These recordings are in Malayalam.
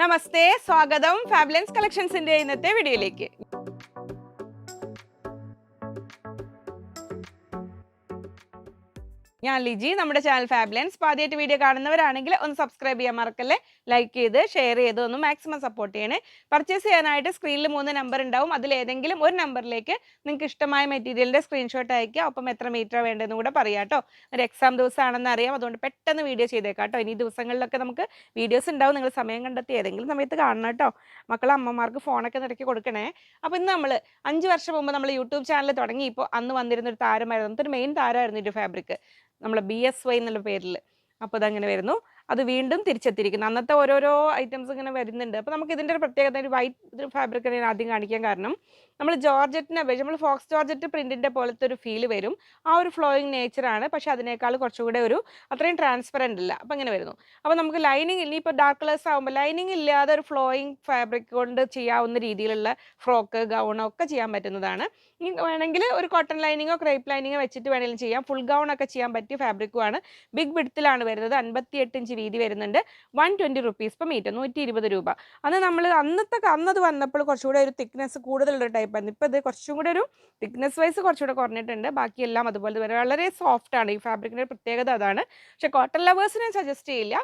നമസ്തേ, സ്വാഗതം ഫാബുലൻസ് കളക്ഷൻസിന്റെ ഇന്നത്തെ വീഡിയോയിലേക്ക്. ഞാൻ ലിജി. നമ്മുടെ ചാനൽ ഫാബുലൻസ് ആദ്യമായിട്ട് വീഡിയോ കാണുന്നവരാണെങ്കിൽ ഒന്ന് സബ്സ്ക്രൈബ് ചെയ്യാൻ മറക്കല്ലേ, ലൈക്ക് ചെയ്ത് ഷെയർ ചെയ്ത് ഒന്ന് മാക്സിമം സപ്പോർട്ട് ചെയ്യണേ. പർച്ചേസ് ചെയ്യാനായിട്ട് സ്ക്രീനിൽ 3 നമ്പർ ഉണ്ടാവും. അതിലേതെങ്കിലും ഒരു നമ്പറിലേക്ക് നിങ്ങൾക്ക് ഇഷ്ടമായ മെറ്റീരിയലിൻ്റെ സ്ക്രീൻഷോട്ട് അയക്കുക. ഒപ്പം എത്ര മീറ്റർ വേണ്ടതെന്ന് കൂടെ പറയാം കേട്ടോ. ഒരു എക്സാം ദിവസമാണെന്ന് അറിയാം, അതുകൊണ്ട് പെട്ടെന്ന് വീഡിയോ ചെയ്തേക്കാം കേട്ടോ. ഇനി ദിവസങ്ങളിലൊക്കെ നമുക്ക് വീഡിയോസ് ഉണ്ടാവും. നിങ്ങൾ സമയം കണ്ടെത്തി ഏതെങ്കിലും സമയത്ത് കാണണം കേട്ടോ. മക്കളെ അമ്മമാർക്ക് ഫോണൊക്കെ നിരക്കി കൊടുക്കണേ. അപ്പോൾ ഇന്ന് നമ്മൾ 5 വർഷം മുമ്പ് നമ്മൾ യൂട്യൂബ് ചാനൽ തുടങ്ങിയപ്പോൾ അന്ന് വന്നിരുന്നൊരു താരമായിരുന്നു, നമുക്കൊരു മെയിൻ താരമായിരുന്നു ഈ ഫാബ്രിക്, നമ്മൾ BSY എന്നുള്ള പേരിൽ. അപ്പോൾ അതങ്ങനെ വരുന്നു, അത് വീണ്ടും തിരിച്ചെത്തിയിരിക്കുന്നു. അന്നത്തെ ഓരോരോ ഐറ്റംസ് ഇങ്ങനെ വരുന്നുണ്ട്. അപ്പോൾ നമുക്ക് ഇതിൻ്റെ ഒരു പ്രത്യേകത, ഒരു വൈറ്റ് ഫാബ്രിക് ഞാൻ ആദ്യം കാണിക്കാൻ കാരണം, നമ്മൾ ജോർജറ്റിനെ അപേക്ഷിച്ച് നമ്മൾ ഫോക്സ് ജോർജറ്റ് പ്രിൻറ്റിൻ്റെ പോലത്തെ ഒരു ഫീല് വരും. ആ ഒരു ഫ്ലോയിങ് നേച്ചറാണ്, പക്ഷേ അതിനേക്കാൾ കുറച്ചുകൂടെ ഒരു അത്രയും ട്രാൻസ്പെറൻ്റ് ഇല്ല. അപ്പോൾ അങ്ങനെ വരുന്നു. അപ്പോൾ നമുക്ക് ലൈനിങ് ഇനിയിപ്പോൾ ഡാർക്ക് കളേഴ്സ് ആകുമ്പോൾ ലൈനിങ് ഇല്ലാതെ ഒരു ഫ്ലോയിങ് ഫാബ്രിക് കൊണ്ട് ചെയ്യാവുന്ന രീതിയിലുള്ള ഫ്രോക്ക്, ഗൗണോ ഒക്കെ ചെയ്യാൻ പറ്റുന്നതാണ്. ഇനി വേണമെങ്കിൽ ഒരു കോട്ടൺ ലൈനിങ്ങോ ക്രേപ്പ് ലൈനിങ്ങോ വെച്ചിട്ട് വേണമെങ്കിലും ചെയ്യാം. ഫുൾ ഗൗൺ ഒക്കെ ചെയ്യാൻ പറ്റിയ ഫാബ്രിക്കുമാണ്. ബിഗ് വിഡ്ത്തിലാണ് വരുന്നത്. 58 ഇഞ്ച് വീതി വരുന്നുണ്ട്. 120 റുപ്പീസ് പെർ മീറ്റർ, 120 രൂപ. അന്ന് നമ്മൾ അന്നത് വന്നപ്പോൾ കുറച്ചുകൂടെ ഒരു തിക്നെസ് കൂടുതലുള്ള ടൈപ്പായിരുന്നു. ഇപ്പോൾ ഇത് കുറച്ചും കൂടെ ഒരു തിക്നെസ് വൈസ് കുറച്ചുകൂടെ കുറഞ്ഞിട്ടുണ്ട്. ബാക്കിയെല്ലാം അതുപോലെ വരെ വളരെ സോഫ്റ്റ് ആണ്. ഈ ഫാബ്രിക്കിൻ്റെ പ്രത്യേകത അതാണ്. പക്ഷേ കോട്ടൺ ലവേഴ്സിനെ സജസ്റ്റ് ചെയ്യില്ല.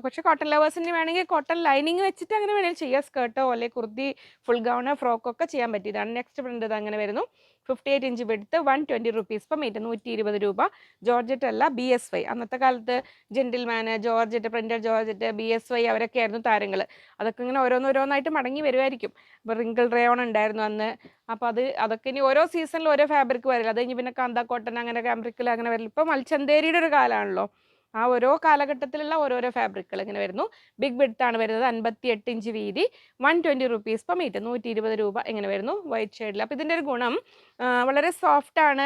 പക്ഷേ കോട്ടൺ ലവേഴ്സിന് വേണമെങ്കിൽ കോട്ടൺ ലൈനിങ് വെച്ചിട്ട് അങ്ങനെ വേണമെങ്കിൽ ചെയ്യാം. സ്കേർട്ടോ അല്ലെങ്കിൽ കുർത്തി, ഫുൾ ഗൗണ്, ഫ്രോക്കൊക്കെ ചെയ്യാൻ പറ്റിയതാണ്. നെക്സ്റ്റ് പ്രിൻ്റ് ഇത് അങ്ങനെ വരുന്നു. 58 inch width, 120 rupees per metre, 120 രൂപ. ജോർജറ്റ് അല്ല, BSY. അന്നത്തെ കാലത്ത് ജെന്റിൽമാന്, ജോർജറ്റ്, പ്രിന്റഡ് ജോർജറ്റ്, BSY അവരൊക്കെ ആയിരുന്നു താരങ്ങൾ. അതൊക്കെ ഇങ്ങനെ ഓരോന്നോരോന്നായിട്ട് മടങ്ങി വരുമായിരിക്കും. ഇപ്പോൾ റിങ്കിൾ റയോൺ ഉണ്ടായിരുന്നു അന്ന്. അപ്പോൾ അതൊക്കെ ഇനി ഓരോ സീസണിൽ ഓരോ ഫാബ്രിക് വരില്ല. അത് കഴിഞ്ഞ് പിന്നെ കാന്ത കോട്ടൺ, അങ്ങനെ കാംബ്രിക്കിൽ അങ്ങനെ വരില്ല. ഇപ്പോൾ മൽച്ചന്തേരിയുടെ ഒരു കാലമാണല്ലോ. ആ ഓരോ കാലഘട്ടത്തിലുള്ള ഓരോരോ ഫാബ്രിക്കുകൾ ഇങ്ങനെ വരുന്നു. ബിഗ് വിഡ്ത്താണ് വരുന്നത്. 58 ഇഞ്ച് വീതി, 120 റുപ്പീസ് പെർ മീറ്റർ, 120 രൂപ ഇങ്ങനെ വരുന്നു വൈറ്റ് ഷെയ്ഡിൽ. അപ്പോൾ ഇതിൻ്റെ ഒരു ഗുണം വളരെ സോഫ്റ്റാണ്.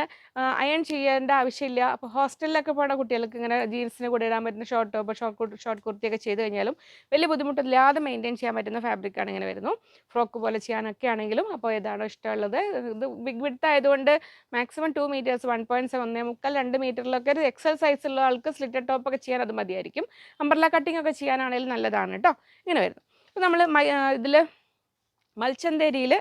അയൺ ചെയ്യേണ്ട ആവശ്യമില്ല. അപ്പോൾ ഹോസ്റ്റലിലൊക്കെ പോകുന്ന കുട്ടികൾക്ക് ഇങ്ങനെ ജീൻസിന് കൂടെ ഇടാൻ പറ്റുന്ന ഷോർട്ട് ടോപ്പ്, ഷോർട്ട് കുർത്തിയൊക്കെ ചെയ്ത് കഴിഞ്ഞാലും വലിയ ബുദ്ധിമുട്ടില്ലാതെ മെയിൻറ്റെയിൻ ചെയ്യാൻ പറ്റുന്ന ഫാബ്രിക്കാണ് ഇങ്ങനെ വരുന്നു. ഫ്രോക്ക് പോലെ ചെയ്യാനൊക്കെ ആണെങ്കിലും. അപ്പോൾ ഏതാണോ ഇഷ്ടമുള്ളത്. ഇത് ബിഗ് വിഡ്ത്ത് ആയതുകൊണ്ട് മാക്സിമം 2 മീറ്റേഴ്സ്, 1.7, 2 മീറ്ററിലൊക്കെ ഒരു എക്സൽ സൈസുള്ള ആൾക്ക് സ്ലിറ്റഡ് ടോപ്പൊക്കെ ചെയ്യാൻ അത് മതിയായിരിക്കും. അംബ്രല്ല കട്ടിംഗ് ഒക്കെ ചെയ്യാനാണെങ്കിലും നല്ലതാണ് കേട്ടോ. ഇങ്ങനെ വരുന്നു. അപ്പോൾ നമ്മൾ ഇതിൽ മൽച്ചന്തേരിയിൽ,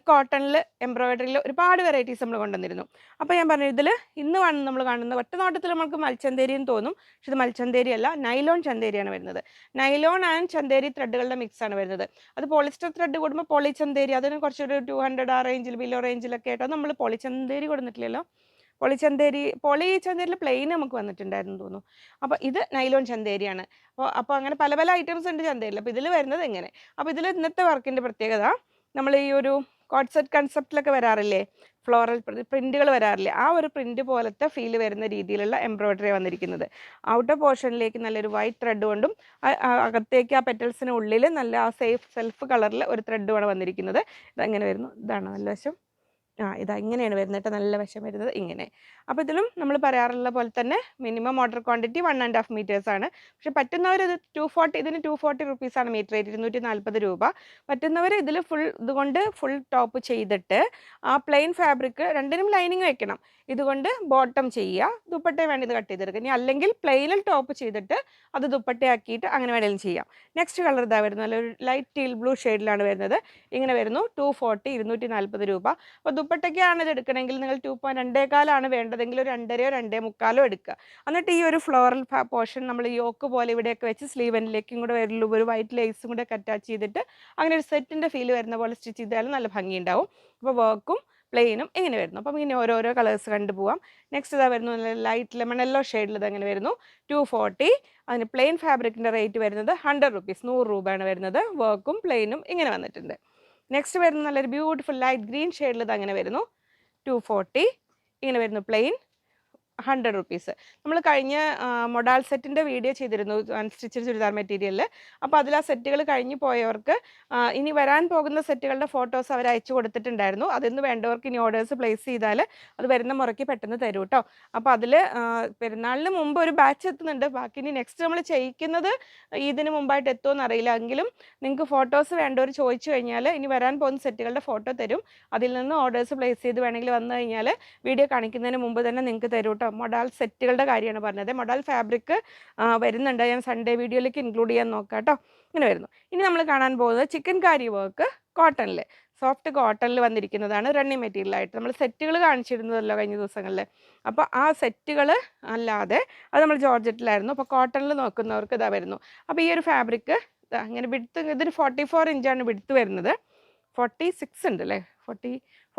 കോട്ടണിൽ, എംബ്രോയിഡറിയിൽ ഒരുപാട് വെറൈറ്റീസ് നമ്മൾ കൊണ്ടുവന്നിരുന്നു. അപ്പോൾ ഞാൻ പറഞ്ഞു, ഇതിൽ ഇന്ന് നമ്മൾ കാണുന്ന ഒറ്റ നോട്ടത്തിൽ നമുക്ക് മൽച്ചന്തേരി എന്ന് തോന്നും. പക്ഷെ ഇത് മൽച്ചന്തേരി അല്ല, നൈലോൺ ചന്തേരിയാണ് വരുന്നത്. നൈലോൺ ആൻഡ് ചന്തേരി ത്രെഡുകളുടെ മിക്സാണ് വരുന്നത്. അത് പോളിസ്റ്റർ ത്രെഡ് കൂടുമ്പോൾ പോളിച്ചന്തേരി, അതിന് കുറച്ചൊരു 200 ആ റേഞ്ചിൽ, ബിലോ റേഞ്ചിലൊക്കെ ആയിട്ടോ നമ്മൾ പോളിച്ചന്തേരി കൊടുത്തിട്ടില്ലല്ലോ. പോളിച്ചന്തേരിയിൽ പ്ലെയിൻ നമുക്ക് വന്നിട്ടുണ്ടായിരുന്നു തോന്നുന്നു. അപ്പോൾ ഇത് നൈലോൺ ചന്തേരിയാണ്. അപ്പോൾ അങ്ങനെ പല പല ഐറ്റംസ് ഉണ്ട് ചന്തേരിയിൽ. അപ്പോൾ ഇതിൽ വരുന്നത് എങ്ങനെ. അപ്പോൾ ഇതിൽ ഇന്നത്തെ വർക്കിൻ്റെ പ്രത്യേകത, നമ്മൾ ഈ ഒരു കോഡ് സെറ്റ് കൺസെപ്റ്റിലൊക്കെ വരാറില്ലേ, ഫ്ലോറൽ പ്രിൻറ്റുകൾ വരാറില്ലേ, ആ ഒരു പ്രിൻറ്റ് പോലത്തെ ഫീൽ വരുന്ന രീതിയിലുള്ള എംബ്രോയ്ഡറി വന്നിരിക്കുന്നത്. ഔട്ടർ പോർഷനിലേക്ക് നല്ലൊരു വൈറ്റ് ത്രെഡ് കൊണ്ടും അകത്തേക്ക് ആ പെറ്റൽസിന് ഉള്ളിൽ നല്ല ആ സെൽഫ് കളറിൽ ഒരു ത്രെഡുമാണ് വന്നിരിക്കുന്നത്. ഇതങ്ങനെ വരുന്നു. ഇതാണ് നല്ല വശം. ഇതാ ഇങ്ങനെയാണ് വരുന്നത് കേട്ടോ. നല്ല വശം വരുന്നത് ഇങ്ങനെ. അപ്പോൾ ഇതിലും നമ്മൾ പറയാറുള്ള പോലെ തന്നെ മിനിമം ഓർഡർ ക്വാണ്ടിറ്റി 1.5 മീറ്റേഴ്സ് ആണ്. പക്ഷേ പറ്റുന്നവർ ഇത് 240, ഇതിന് 240 റുപ്പീസാണ് മീറ്റർ റേറ്റ്, 240 രൂപ. പറ്റുന്നവർ ഇതിൽ ഇതുകൊണ്ട് ഫുൾ ടോപ്പ് ചെയ്തിട്ട് ആ പ്ലെയിൻ ഫാബ്രിക്, രണ്ടിനും ലൈനിങ് വെക്കണം, ഇതുകൊണ്ട് ബോട്ടം ചെയ്യുക. ദുപ്പട്ട വേണ്ടി ഇത് കട്ട് ചെയ്തെടുക്കുക. ഇനി അല്ലെങ്കിൽ പ്ലെയിനിൽ ടോപ്പ് ചെയ്തിട്ട് അത് ദുപ്പട്ടയാക്കിയിട്ട് അങ്ങനെ വേണമെങ്കിലും ചെയ്യാം. നെക്സ്റ്റ് കളർ ഇതാ വരുന്നത്, നല്ലൊരു ലൈറ്റ് ടീൽ ബ്ലൂ ഷെയ്ഡിലാണ് വരുന്നത്. ഇങ്ങനെ വരുന്നു. 240, 240 രൂപ. അപ്പോൾ ദുപ്പട്ടയ്ക്കാണ് ഇത് എടുക്കണമെങ്കിൽ നിങ്ങൾ 2.2 വേണ്ടതെങ്കിൽ ഒരു 2.5 2.25 എടുക്കുക. എന്നിട്ട് ഈ ഒരു ഫ്ലോറൽ പോർഷൻ നമ്മൾ യോക്ക് പോലെ ഇവിടെയൊക്കെ വെച്ച് സ്ലീവനിലേക്കും കൂടെ വരുള്ളൂ, ഒരു വൈറ്റ് ലേസും കൂടെ അറ്റാച്ച് ചെയ്തിട്ട് അങ്ങനെ ഒരു സെറ്റിൻ്റെ ഫീൽ വരുന്ന പോലെ സ്റ്റിച്ച് ചെയ്താലും നല്ല ഭംഗിയുണ്ടാവും. അപ്പോൾ വർക്കും പ്ലെയിനും ഇങ്ങനെ വരുന്നു. അപ്പം ഇങ്ങനെ ഓരോരോ കളേഴ്സ് കണ്ടുപോകാം. നെക്സ്റ്റ് ഇതാ വരുന്നു, നല്ല ലൈറ്റ് ലെമൺ യെല്ലോ ഷെയ്ഡിൽ ഇതങ്ങനെ വരുന്നു. 240. അതിന് പ്ലെയിൻ ഫാബ്രിക്കിൻ്റെ റേറ്റ് വരുന്നത് 100 റുപ്പീസ്, 100 രൂപയാണ് വരുന്നത്. വർക്കും പ്ലെയിനും ഇങ്ങനെ വന്നിട്ടുണ്ട്. നെക്സ്റ്റ് വരുന്ന നല്ലൊരു ബ്യൂട്ടിഫുൾ ലൈറ്റ് ഗ്രീൻ ഷെയ്ഡിൽ ഇത് അങ്ങനെ വരുന്നു. 240. ഇങ്ങനെ വരുന്നു പ്ലെയിൻ, 100 റുപ്പീസ്. നമ്മൾ കഴിഞ്ഞ മൊഡാൽ സെറ്റിൻ്റെ വീഡിയോ ചെയ്തിരുന്നു അൺസ്റ്റിച്ചഡ് ചുരിദാർ മെറ്റീരിയലിൽ. അപ്പോൾ അതിൽ ആ സെറ്റുകൾ കഴിഞ്ഞ് പോയവർക്ക് ഇനി വരാൻ പോകുന്ന സെറ്റുകളുടെ ഫോട്ടോസ് അവർ അയച്ചു കൊടുത്തിട്ടുണ്ടായിരുന്നു. അതിന്ന് വേണ്ടവർക്ക് ഇനി ഓർഡേഴ്സ് പ്ലേസ് ചെയ്താൽ അത് വരുന്ന മുറയ്ക്ക് പെട്ടെന്ന് തരൂ കേട്ടോ. അപ്പോൾ അതിൽ പെരുന്നാളിന് മുമ്പ് ഒരു ബാച്ച് എത്തുന്നുണ്ട്. ബാക്കി ഇനി നെക്സ്റ്റ് നമ്മൾ ചെയ്യിക്കുന്നത് ഇതിന് മുമ്പായിട്ട് എത്തുമെന്ന് അറിയില്ല. എങ്കിലും നിങ്ങൾക്ക് ഫോട്ടോസ് വേണ്ടവർ ചോദിച്ചു കഴിഞ്ഞാൽ ഇനി വരാൻ പോകുന്ന സെറ്റുകളുടെ ഫോട്ടോ തരും. അതിൽ നിന്ന് ഓർഡേഴ്സ് പ്ലേസ് ചെയ്ത് വേണമെങ്കിൽ വന്നു കഴിഞ്ഞാൽ വീഡിയോ കാണിക്കുന്നതിന് മുമ്പ് തന്നെ നിങ്ങൾക്ക് തരൂ കേട്ടോ. മൊഡാൾ സെറ്റുകളുടെ കാര്യമാണ് പറഞ്ഞത്. മൊഡാൾ ഫാബ്രിക് വരുന്നുണ്ട്, ഞാൻ സൺഡേ വീഡിയോയിലേക്ക് ഇൻക്ലൂഡ് ചെയ്യാൻ നോക്കാം കേട്ടോ. ഇങ്ങനെ വരുന്നു. ഇനി നമ്മൾ കാണാൻ പോകുന്നത് ചിക്കൻ കാരി വർക്ക് കോട്ടണിൽ, സോഫ്റ്റ് കോട്ടണിൽ വന്നിരിക്കുന്നതാണ്, റണ്ണിങ് മെറ്റീരിയലായിട്ട്. നമ്മൾ സെറ്റുകൾ കാണിച്ചിരുന്നതല്ലോ കഴിഞ്ഞ ദിവസങ്ങളിൽ. അപ്പോൾ ആ സെറ്റുകൾ അല്ലാതെ അത് നമ്മൾ ജോർജറ്റിലായിരുന്നു. അപ്പോൾ കോട്ടണിൽ നോക്കുന്നവർക്ക് ഇതാ വരുന്നു. അപ്പോൾ ഈ ഒരു ഫാബ്രിക് അങ്ങനെ വിടുത്ത്, ഇതൊരു 44 ഇഞ്ചാണ് വിടുത്ത് വരുന്നത്. 46 ഉണ്ട് അല്ലേ,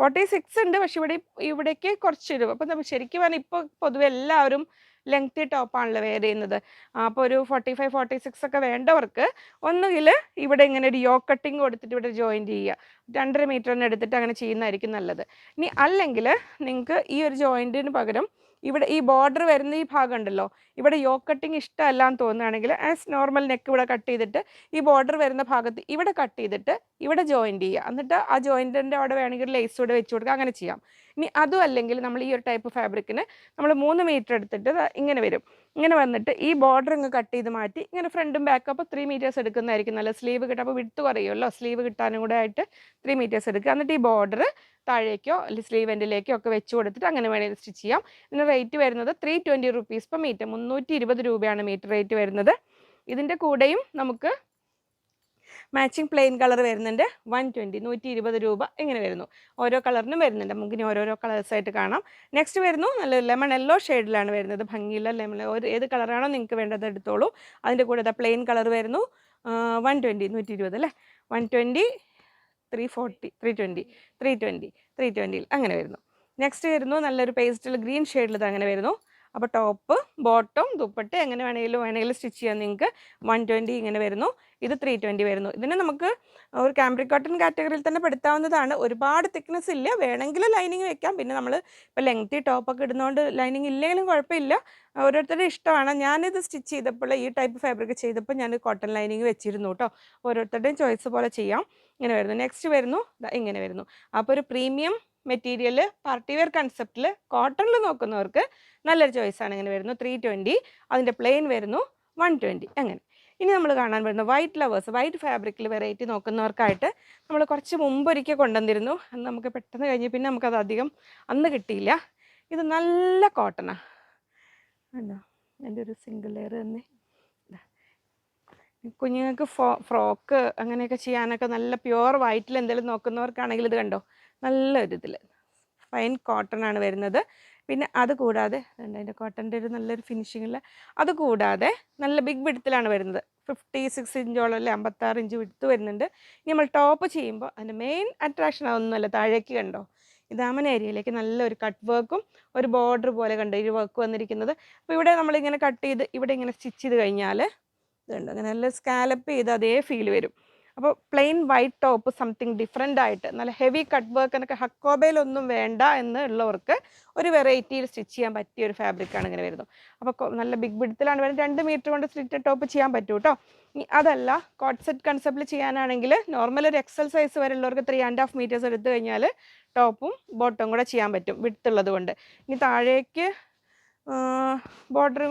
46 ഉണ്ട്. പക്ഷെ ഇവിടേക്ക് കുറച്ചൊരു, അപ്പം ശരിക്കും പറഞ്ഞാൽ ഇപ്പോൾ പൊതുവെ എല്ലാവരും ലെങ്തി ടോപ്പാണല്ലോ വെയർ ചെയ്യുന്നത്. അപ്പോൾ ഒരു 45, 46 ഒക്കെ വേണ്ടവർക്ക് ഒന്നുകിൽ ഇവിടെ ഇങ്ങനെ ഒരു യോക്ക് കട്ടിങ് കൊടുത്തിട്ട് ഇവിടെ ജോയിൻറ്റ് ചെയ്യുക, 2.5 മീറ്ററിന് എടുത്തിട്ട് അങ്ങനെ ചെയ്യുന്നതായിരിക്കും നല്ലത്. ഇനി അല്ലെങ്കിൽ നിങ്ങൾക്ക് ഈ ഒരു ജോയിൻറ്റിന് പകരം ഇവിടെ ഈ ബോർഡർ വരുന്ന ഈ ഭാഗം ഉണ്ടല്ലോ, ഇവിടെ യോക്ക് കട്ടിങ് ഇഷ്ടമല്ല എന്ന് തോന്നുകയാണെങ്കിൽ ആസ് നോർമൽ നെക്ക് ഇവിടെ കട്ട് ചെയ്തിട്ട് ഈ ബോർഡർ വരുന്ന ഭാഗത്ത് ഇവിടെ കട്ട് ചെയ്തിട്ട് ഇവിടെ ജോയിൻറ്റ് ചെയ്യുക. എന്നിട്ട് ആ ജോയിൻറ്റിൻ്റെ അവിടെ വേണമെങ്കിൽ ലേസ് കൂടെ വെച്ച് കൊടുക്കുക, അങ്ങനെ ചെയ്യാം. ഇനി അതും അല്ലെങ്കിൽ നമ്മൾ ഈ ഒരു ടൈപ്പ് ഫാബ്രിക്കിന് നമ്മൾ 3 മീറ്റർ എടുത്തിട്ട് ഇങ്ങനെ വരും. ഇങ്ങനെ വന്നിട്ട് ഈ ബോർഡർ ഇങ്ങ് കട്ട് ചെയ്ത് മാറ്റി ഇങ്ങനെ ഫ്രണ്ടും ബാക്കും, അപ്പോൾ 3 മീറ്റേഴ്സ് എടുക്കുന്നതായിരിക്കും നല്ല. സ്ലീവ് കിട്ടും, അപ്പോൾ വിട്ട് കുറയുമല്ലോ, സ്ലീവ് കിട്ടാനും കൂടെ ആയിട്ട് 3 മീറ്റേഴ്സ് എടുക്കുക. എന്നിട്ട് ഈ ബോർഡർ താഴേക്കോ അല്ലെങ്കിൽ സ്ലീവ് എൻഡിലേക്കോ ഒക്കെ വെച്ച് കൊടുത്തിട്ട് അങ്ങനെ വേണമെങ്കിൽ സ്റ്റിച്ച് ചെയ്യാം. ഇതിന് റേറ്റ് വരുന്നത് 320 റുപ്പീസ് പെർ മീറ്റർ, 320 രൂപയാണ് മീറ്റർ റേറ്റ് വരുന്നത്. ഇതിൻ്റെ കൂടെയും നമുക്ക് മാച്ചിങ് പ്ലെയിൻ കളർ വരുന്നുണ്ട്, 120 രൂപ ഇങ്ങനെ വരുന്നു. ഓരോ കളറിനും വരുന്നുണ്ട്, നമുക്ക് ഇനി ഓരോരോ കളേഴ്സായിട്ട് കാണാം. നെക്സ്റ്റ് വരുന്നു നല്ല ലെമൺ യെല്ലോ ഷെയ്ഡിലാണ് വരുന്നത്, ഭംഗിയുള്ള ലെമൺ, ഏത് കളറാണോ നിങ്ങൾക്ക് വേണ്ടത് എടുത്തോളൂ. അതിൻ്റെ കൂടെ ഇതാ പ്ലെയിൻ കളർ വരുന്നു, 120 അല്ലേ, 120, 340, 320 അങ്ങനെ വരുന്നു. നെക്സ്റ്റ് വരുന്നു നല്ലൊരു പേസ്റ്റൽ ഗ്രീൻ ഷെയ്ഡിൽ ഇത് അങ്ങനെ വരുന്നു. അപ്പോൾ ടോപ്പ് ബോട്ടം ദുപ്പട്ട എങ്ങനെ വേണമെങ്കിലും സ്റ്റിച്ച് ചെയ്യാം നിങ്ങൾക്ക്. 120 ഇങ്ങനെ വരുന്നു, ഇത് 320 വരുന്നു. ഇതിന് നമുക്ക് ഒരു കാംബ്രിക് കോട്ടൺ കാറ്റഗറിയിൽ തന്നെ പെടുത്താവുന്നതാണ്. ഒരുപാട് തിക്നെസ് ഇല്ല, വേണമെങ്കിൽ ലൈനിങ് വെക്കാം. പിന്നെ നമ്മൾ ഇപ്പോൾ ലെങ്തി ടോപ്പൊക്കെ ഇടുന്നതുകൊണ്ട് ലൈനിങ് ഇല്ലെങ്കിലും കുഴപ്പമില്ല, ഓരോരുത്തരുടെ ഇഷ്ടമാണ്. ഞാനിത് സ്റ്റിച്ച് ചെയ്തപ്പോൾ ഈ ടൈപ്പ് ഫാബ്രിക് ചെയ്തപ്പോൾ ഞാൻ കോട്ടൺ ലൈനിങ് വെച്ചിരുന്നു കേട്ടോ. ഓരോരുത്തരുടെയും ചോയ്സ് പോലെ ചെയ്യാം. ഇങ്ങനെ വരുന്നു. നെക്സ്റ്റ് വരുന്നു ഇങ്ങനെ വരുന്നു. അപ്പോൾ ഒരു പ്രീമിയം മെറ്റീരിയൽ പാർട്ടി വെയർ കൺസെപ്റ്റിൽ കോട്ടണിൽ നോക്കുന്നവർക്ക് നല്ലൊരു ചോയ്സാണ്. ഇങ്ങനെ വരുന്നു 320, അതിൻ്റെ പ്ലെയിൻ വരുന്നു 120 അങ്ങനെ. ഇനി നമ്മൾ കാണാൻ വരുന്നത് വൈറ്റ് ലവേഴ്സ്, വൈറ്റ് ഫാബ്രിക്കിൽ വെറൈറ്റി നോക്കുന്നവർക്കായിട്ട് നമ്മൾ കുറച്ച് മുമ്പൊരിക്കൽ കൊണ്ടുവന്നിരുന്നു. അന്ന് നമുക്ക് പെട്ടെന്ന് കഴിഞ്ഞ് പിന്നെ നമുക്കത് അധികം അന്ന് കിട്ടിയില്ല. ഇത് നല്ല കോട്ടണാണ് കണ്ടോ, എൻ്റെ ഒരു സിംഗിൾ ലെയർ തന്നെ. കുഞ്ഞുങ്ങൾക്ക് ഫ്രോക്ക് അങ്ങനെയൊക്കെ ചെയ്യാനൊക്കെ നല്ല പ്യുവർ വൈറ്റിൽ എന്തെങ്കിലും നോക്കുന്നവർക്കാണെങ്കിൽ ഇത് കണ്ടോ, നല്ലൊരിതിൽ ഫൈൻ കോട്ടൺ ആണ് വരുന്നത്. പിന്നെ അതുകൂടാതെ അതിൻ്റെ കോട്ടൻ്റെ ഒരു നല്ലൊരു ഫിനിഷിങ്ങിൽ, അതുകൂടാതെ നല്ല ബിഗ് വിഡ്ത്തിലാണ് വരുന്നത്, 56 ഇഞ്ചോളം അല്ലേ, 56 ഇഞ്ച് വിഡ്ത്ത് വരുന്നുണ്ട്. ഇനി നമ്മൾ ടോപ്പ് ചെയ്യുമ്പോൾ അതിൻ്റെ മെയിൻ അട്രാക്ഷൻ അതൊന്നുമല്ല, താഴേക്ക് കണ്ടോ ഇതാമൻ ഏരിയയിലേക്ക് നല്ലൊരു കട്ട് വർക്കും ഒരു ബോർഡർ പോലെ കണ്ടോ ഈ വർക്ക് വന്നിരിക്കുന്നത്. അപ്പോൾ ഇവിടെ നമ്മളിങ്ങനെ കട്ട് ചെയ്ത് ഇവിടെ ഇങ്ങനെ സ്റ്റിച്ച് ചെയ്ത് കഴിഞ്ഞാൽ ഇതുണ്ട് അങ്ങനെ നല്ല സ്കാലപ്പ് ചെയ്ത് അതേ ഫീൽ വരും. അപ്പോൾ plain white top something different ആയിട്ട് നല്ല ഹെവി കട്ട് വർക്ക് എന്നൊക്കെ ഹക്കോബയിലൊന്നും വേണ്ട എന്നുള്ളവർക്ക് ഒരു വെറൈറ്റിയിൽ സ്റ്റിച്ച് ചെയ്യാൻ പറ്റിയ ഒരു ഫാബ്രിക്കാണ് ഇങ്ങനെ വരുന്നത്. അപ്പോൾ നല്ല ബിഗ് ബിഡ്ത്തിലാണ് വരുന്നത്, 2 മീറ്റർ കൊണ്ട് സ്ലിറ്റ് ടോപ്പ് ചെയ്യാൻ പറ്റും കേട്ടോ. ഇനി അതല്ല കോട്ട് സെറ്റ് കൺസെപ്റ്റിൽ ചെയ്യാനാണെങ്കിൽ നോർമൽ ഒരു എക്സൽ സൈസ് വരെയുള്ളവർക്ക് 3.5 മീറ്റേഴ്സ് എടുത്തു കഴിഞ്ഞാൽ ടോപ്പും ബോട്ടവും കൂടെ ചെയ്യാൻ പറ്റും വിഡ്ത്തുള്ളത് കൊണ്ട്. ഇനി താഴേക്ക് ബോർഡർ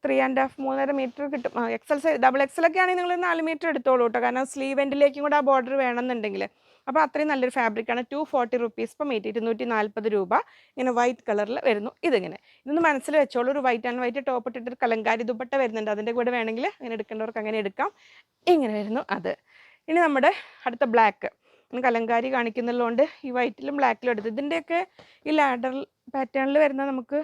3.5, 3.5 മീറ്റർ കിട്ടും. എക്സൽ സൈസ് ഡബിൾ എക്സൽ ഒക്കെ ആണെങ്കിൽ നിങ്ങൾ 4 മീറ്റർ എടുത്തോളൂ കേട്ടോ, കാരണം സ്ലീവ് എൻഡിലേക്കും കൂടെ ആ ബോർഡർ വേണമെന്നുണ്ടെങ്കിൽ. അപ്പോൾ അത്രയും നല്ലൊരു ഫാബ്രിക്കാണ്. 240 റുപ്പീസ് പെർ മീറ്റർ, 240 രൂപ. ഇങ്ങനെ വൈറ്റ് കളറിൽ വരുന്നു. ഇതിങ്ങനെ ഇതൊന്ന് മനസ്സിൽ വെച്ചോളൂ. ഒരു വൈറ്റ് ആൻഡ് വൈറ്റ് ടോപ്പ് ഇട്ടിട്ട് ഒരു കലങ്കാരി ദുപ്പട്ട വരുന്നുണ്ട്, അതിൻ്റെ കൂടെ വേണമെങ്കിൽ അങ്ങനെ എടുക്കേണ്ടവർക്ക് അങ്ങനെ എടുക്കാം. ഇങ്ങനെ വരുന്നു അത്. ഇനി നമ്മുടെ അടുത്ത ബ്ലാക്ക്, കലങ്കാരി കാണിക്കുന്നുള്ളതുകൊണ്ട് ഈ വൈറ്റിലും ബ്ലാക്കിലും എടുത്ത്. ഇതിൻ്റെയൊക്കെ ഈ ലാഡർ പാറ്റേണിൽ വരുന്ന നമുക്ക്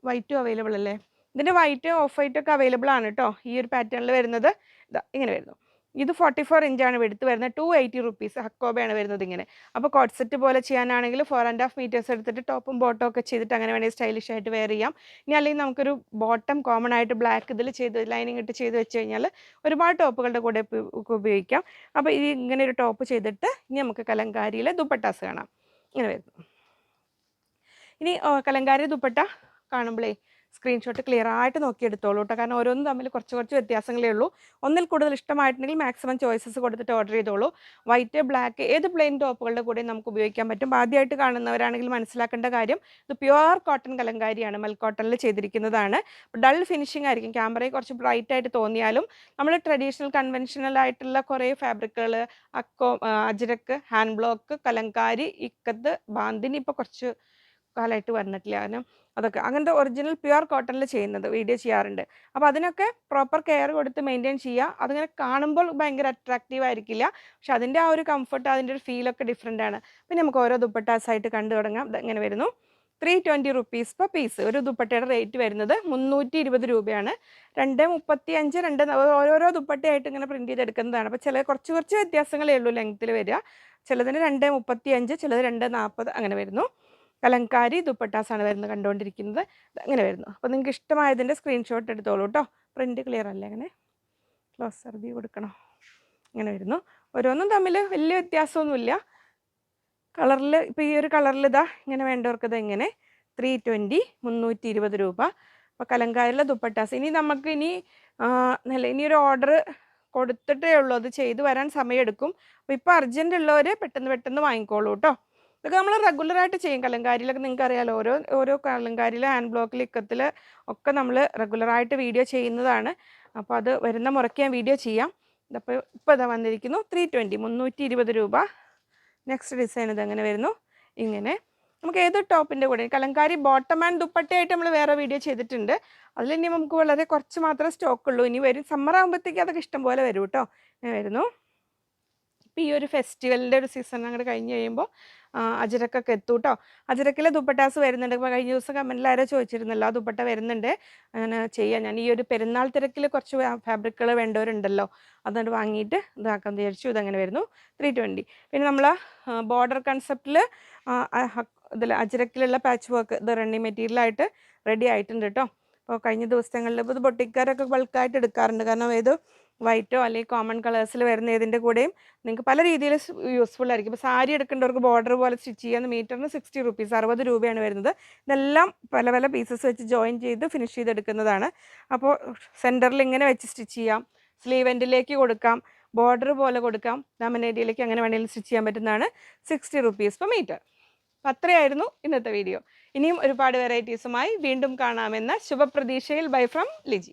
വൈറ്റും അവൈലബിൾ അല്ലേ, ഇതിൻ്റെ വൈറ്റ് ഓഫ് വൈറ്റ് ഒക്കെ അവൈലബിൾ ആണ് കേട്ടോ. ഈ ഒരു പാറ്റേണിൽ വരുന്നത് ഇതാ ഇങ്ങനെ വരുന്നു. ഇത് 44 ഇഞ്ചാണ് എടുത്ത് വരുന്നത്, 280 റുപ്പീസ് ഹക്കോബയാണ് വരുന്നത് ഇങ്ങനെ. അപ്പോൾ കോട്ട് സെറ്റ് പോലെ ചെയ്യാനാണെങ്കിൽ 4.5 മീറ്റേഴ്സ് എടുത്തിട്ട് ടോപ്പും ബോട്ടം ഒക്കെ ചെയ്തിട്ട് അങ്ങനെ വേണമെങ്കിൽ സ്റ്റൈലിഷ് ആയിട്ട് വെയർ ചെയ്യാം. ഇനി അല്ലെങ്കിൽ നമുക്കൊരു ബോട്ടം കോമൺ ആയിട്ട് ബ്ലാക്ക് ഇതിൽ ചെയ്ത് ലൈനിങ് ഇട്ട് ചെയ്ത് വെച്ച് കഴിഞ്ഞാൽ ഒരുപാട് ടോപ്പുകളുടെ കൂടെ ഉപയോഗിക്കാം. അപ്പോൾ ഈ ഇങ്ങനെ ഒരു ടോപ്പ് ചെയ്തിട്ട് ഇനി നമുക്ക് കലങ്കാരിയിലെ ദുപ്പട്ടാസ് കാണാം. ഇങ്ങനെ വരുന്നു. ഇനി കലങ്കാരി ദുപ്പട്ട കാണുമ്പോഴേ സ്ക്രീൻഷോട്ട് ക്ലിയർ ആയിട്ട് നോക്കിയെടുത്തോളൂ കേട്ടോ, കാരണം ഓരോന്നും തമ്മിൽ കുറച്ച് വ്യത്യാസങ്ങളേ ഉള്ളൂ. ഒന്നിൽ കൂടുതൽ ഇഷ്ടമായിട്ടുണ്ടെങ്കിൽ മാക്സിമം ചോയ്സസ് കൊടുത്തിട്ട് ഓർഡർ ചെയ്തോളൂ. വൈറ്റ് ബ്ലാക്ക് ഏത് പ്ലെയിൻ ടോപ്പുകളുടെ കൂടെ നമുക്ക് ഉപയോഗിക്കാൻ പറ്റും. ആദ്യമായിട്ട് കാണുന്നവരാണെങ്കിൽ മനസ്സിലാക്കേണ്ട കാര്യം ഇത് പ്യുവർ കോട്ടൺ കലങ്കാരിയാണ്, മെൽ കോട്ടണിൽ ചെയ്തിരിക്കുന്നതാണ്. ഡൾ ഫിനിഷിംഗ് ആയിരിക്കും, ക്യാമറയിൽ കുറച്ച് ബ്രൈറ്റ് ആയിട്ട് തോന്നിയാലും നമ്മൾ ട്രഡീഷണൽ കൺവെൻഷണൽ ആയിട്ടുള്ള കുറേ ഫാബ്രിക്കുകൾ അജ്രക്ക്, ഹാൻഡ് ബ്ലോക്ക്, കലങ്കാരി, ഇക്കത്ത്, ബാന്തിനി ഇപ്പോൾ കുറച്ച് കാലമായിട്ട് വന്നിട്ടില്ല, കാരണം അതൊക്കെ അങ്ങനത്തെ ഒറിജിനൽ പ്യുവർ കോട്ടണിൽ ചെയ്യുന്നത് വീഡിയോ ചെയ്യാറുണ്ട്. അപ്പോൾ അതിനൊക്കെ പ്രോപ്പർ കെയർ കൊടുത്ത് മെയിൻറ്റെയിൻ ചെയ്യുക. അതിങ്ങനെ കാണുമ്പോൾ ഭയങ്കര അട്രാക്റ്റീവ് ആയിരിക്കില്ല, പക്ഷെ അതിൻ്റെ ആ ഒരു കംഫർട്ട്, അതിൻ്റെ ഒരു ഫീലൊക്കെ ഡിഫറെൻ്റ് ആണ്. പിന്നെ നമുക്ക് ഓരോ ദുപ്പട്ടാസായിട്ട് കണ്ടു തുടങ്ങാം. ഇങ്ങനെ വരുന്നു. 320 റുപ്പീസ് പെർ പീസ്. ഒരു ദുപ്പട്ടയുടെ റേറ്റ് വരുന്നത് 320 രൂപയാണ്. 235, ഓരോരോ ദുപ്പട്ടയായിട്ട് ഇങ്ങനെ പ്രിൻറ്റ് ചെയ്തെടുക്കുന്നതാണ്. അപ്പോൾ കുറച്ച് വ്യത്യാസങ്ങളേ ഉള്ളൂ ലെങ്ത്തിൽ വരിക. ചിലതിന് 235, ചിലത് 240 അങ്ങനെ വരുന്നു. കലങ്കാരി ദുപ്പട്ടാസാണ് വരുന്നത് കണ്ടുകൊണ്ടിരിക്കുന്നത്. അങ്ങനെ വരുന്നു. അപ്പോൾ നിങ്ങൾക്ക് ഇഷ്ടമായതിൻ്റെ സ്ക്രീൻഷോട്ട് എടുത്തോളൂ കേട്ടോ. പ്രിൻറ്റ് ക്ലിയർ അല്ലേ? അങ്ങനെ ക്ലോസർ വ്യൂ കൊടുക്കണം. അങ്ങനെ വരുന്നു. ഓരോന്നും തമ്മിൽ വലിയ വ്യത്യാസമൊന്നുമില്ല. കളറിൽ ഇപ്പോൾ ഈ ഒരു കളറിൽ ഇതാ ഇങ്ങനെ വേണ്ടവർക്ക് ഇത് ഇങ്ങനെ 320, 320 രൂപ. അപ്പോൾ കലങ്കാരിലെ ദുപ്പട്ടാസ്. ഇനി നമുക്ക് ഇനിയൊരു ഓർഡർ കൊടുത്തിട്ടേ ഉള്ളൂ, അത് ചെയ്തു വരാൻ സമയമെടുക്കും. അപ്പോൾ ഇപ്പോൾ അർജൻറ്റ് ഉള്ളവർ പെട്ടെന്ന് വാങ്ങിക്കോളൂ കേട്ടോ. ഇതൊക്കെ നമ്മൾ റെഗുലറായിട്ട് ചെയ്യും. കലങ്കാരിയിലൊക്കെ നിങ്ങൾക്ക് അറിയാമല്ലോ, ഓരോ കലങ്കാരിയിൽ, ഹാൻഡ് ബ്ലോക്കിൽ, ഇക്കത്തിൽ ഒക്കെ നമ്മൾ റെഗുലറായിട്ട് വീഡിയോ ചെയ്യുന്നതാണ്. അപ്പോൾ അത് വരുന്ന മുറയ്ക്ക് ഞാൻ വീഡിയോ ചെയ്യാം. ഇപ്പോൾ ഇതാ വന്നിരിക്കുന്നു 320, 320 രൂപ. നെക്സ്റ്റ് ഡിസൈൻ ഇതങ്ങനെ വരുന്നു. ഇങ്ങനെ നമുക്ക് ഏത് ടോപ്പിൻ്റെ കൂടെ കലങ്കാരി ബോട്ടം ആൻഡ് ദുപ്പട്ടയായിട്ട് നമ്മൾ വേറെ വീഡിയോ ചെയ്തിട്ടുണ്ട്. അതിലിനി നമുക്ക് വളരെ കുറച്ച് മാത്രമേ സ്റ്റോക്കുള്ളൂ. ഇനി വരും സമ്മർ ആകുമ്പോഴത്തേക്ക് അതൊക്കെ ഇഷ്ടം പോലെ വരും കേട്ടോ. ഇങ്ങനെ വരുന്നു. ഇപ്പോൾ ഈ ഒരു ഫെസ്റ്റിവലിൻ്റെ ഒരു സീസൺ അങ്ങോട്ട് കഴിഞ്ഞ് കഴിയുമ്പോൾ അജരക്കൊക്കെ എത്തും കേട്ടോ. അജരക്കിലെ ദുപ്പട്ടാസ് വരുന്നുണ്ട്. ഇപ്പോൾ കഴിഞ്ഞ ദിവസം കമൻറ്റിൽ ആരോ ചോദിച്ചിരുന്നല്ലോ, ആ ദുപ്പട്ട വരുന്നുണ്ട്, അങ്ങനെ ചെയ്യാം. ഞാൻ ഈ ഒരു പെരുന്നാൾ തിരക്കിൽ കുറച്ച് ഫാബ്രിക്കുകൾ വേണ്ടവരുണ്ടല്ലോ, അതുകൊണ്ട് വാങ്ങിയിട്ട് ഇതാക്കാൻ വിചാരിച്ചു. ഇതങ്ങനെ വരുന്നു 320. പിന്നെ നമ്മൾ ബോർഡർ കൺസെപ്റ്റിൽ ഇതിൽ അജരക്കിലുള്ള പാച്ച് വർക്ക് ഇത് റണ്ണിങ് മെറ്റീരിയലായിട്ട് റെഡി ആയിട്ടുണ്ട് കേട്ടോ. അപ്പോൾ കഴിഞ്ഞ ദിവസങ്ങളിൽ ഇപ്പോൾ ഇത് ബൊട്ടിക്കാരൊക്കെ ബൾക്കായിട്ട് എടുക്കാറുണ്ട്. കാരണം ഏത് വൈറ്റോ അല്ലെങ്കിൽ കോമൺ കളേഴ്സിൽ വരുന്ന ഏതിൻ്റെ കൂടെയും നിങ്ങൾക്ക് പല രീതിയിൽ യൂസ്ഫുൾ ആയിരിക്കും. ഇപ്പോൾ സാരി എടുക്കേണ്ടവർക്ക് ബോർഡർ പോലെ സ്റ്റിച്ച് ചെയ്യാൻ മീറ്ററിന് 60 റുപ്പീസ്, 60 രൂപയാണ് വരുന്നത്. ഇതെല്ലാം പല പീസസ് വെച്ച് ജോയിൻ ചെയ്ത് ഫിനിഷ് ചെയ്തെടുക്കുന്നതാണ്. അപ്പോൾ സെൻറ്ററിൽ ഇങ്ങനെ വെച്ച് സ്റ്റിച്ച് ചെയ്യാം, സ്ലീവ് എൻഡിലേക്ക് കൊടുക്കാം, ബോർഡർ പോലെ കൊടുക്കാം, ലാമിനേരിയയിലേക്ക് അങ്ങനെ വേണമെങ്കിലും സ്റ്റിച്ച് ചെയ്യാൻ പറ്റുന്നതാണ്. 60 റുപ്പീസ് പെർ മീറ്റർ. അപ്പോൾ അത്രയായിരുന്നു ഇന്നത്തെ വീഡിയോ. ഇനിയും ഒരുപാട് വെറൈറ്റീസുമായി വീണ്ടും കാണാമെന്ന ശുഭപ്രതീക്ഷയിൽ. Bye from Liji.